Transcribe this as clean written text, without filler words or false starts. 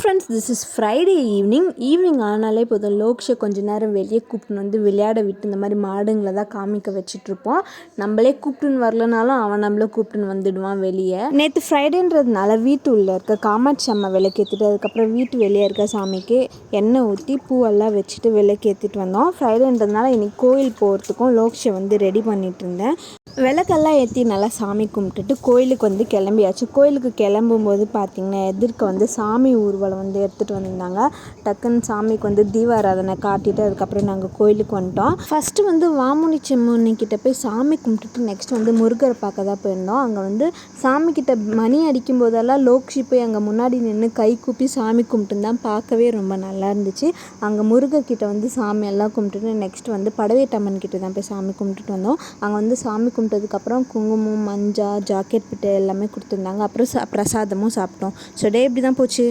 Friends, this is Friday evening ஆனாலே போதும் லோக்ஷை கொஞ்சம் நேரம் வெளியே கூப்பிட்டுன்னு வந்து விளையாட விட்டு இந்த மாதிரி மாடுங்களை தான் காமிக்க வச்சுட்ருப்போம். நம்மளே கூப்பிட்டுன்னு வரலனாலும் அவன் நம்மள கூப்பிட்டுன்னு வந்துடுவான் வெளியே. நேற்று ஃப்ரைடேன்றதுனால வீட்டு உள்ளே இருக்க காமாட்சி அம்மா விளக்கேற்றிட்டு அதுக்கப்புறம் வீட்டு வெளியே இருக்க சாமிக்கு எண்ணெய் ஊற்றி பூவெல்லாம் வச்சுட்டு விளக்கேற்றிட்டு வந்தோம். ஃப்ரைடேன்றதுனால இன்றைக்கி கோயில் போகிறதுக்கும் லோக்ஷை வந்து ரெடி பண்ணிகிட்டு இருந்தேன். விளக்கெல்லாம் ஏற்றி நல்லா சாமி கும்பிட்டுட்டு கோயிலுக்கு வந்து கிளம்பியாச்சு. கோயிலுக்கு கிளம்பும்போது பார்த்திங்கன்னா எதிர்க்க வந்து சாமி ஊர்வலம் வந்து எடுத்துகிட்டு வந்திருந்தாங்க. டக்குன்னு சாமிக்கு வந்து தீபாராதனை காட்டிட்டு அதுக்கப்புறம் நாங்கள் கோயிலுக்கு வந்துட்டோம். ஃபஸ்ட்டு வந்து வாமுனி செம்முனிக்கிட்ட போய் சாமி கும்பிட்டுட்டு நெக்ஸ்ட் வந்து முருகரை பார்க்க தான் போயிருந்தோம். அங்கே வந்து சாமிக்கிட்ட மணி அடிக்கும் போதெல்லாம் லோக்ஷி போய் அங்கே முன்னாடி நின்று கை கூப்பி சாமி கும்பிட்டு தான் பார்க்கவே ரொம்ப நல்லா இருந்துச்சு. அங்கே முருகர்கிட்ட வந்து சாமி எல்லாம் கும்பிட்டுட்டு நெக்ஸ்ட் வந்து படவேட்டம்மன் கிட்ட தான் போய் சாமி கும்பிட்டுட்டு வந்தோம். அங்கே வந்து சாமி கும்பிட்டதுக்கப்புறம் குங்குமம், மஞ்சள், ஜாக்கெட் பிட்டு எல்லாமே கொடுத்துருந்தாங்க. அப்புறம் பிரசாதமும் சாப்பிட்டோம். ஸோ டே இப்படி தான் போச்சு.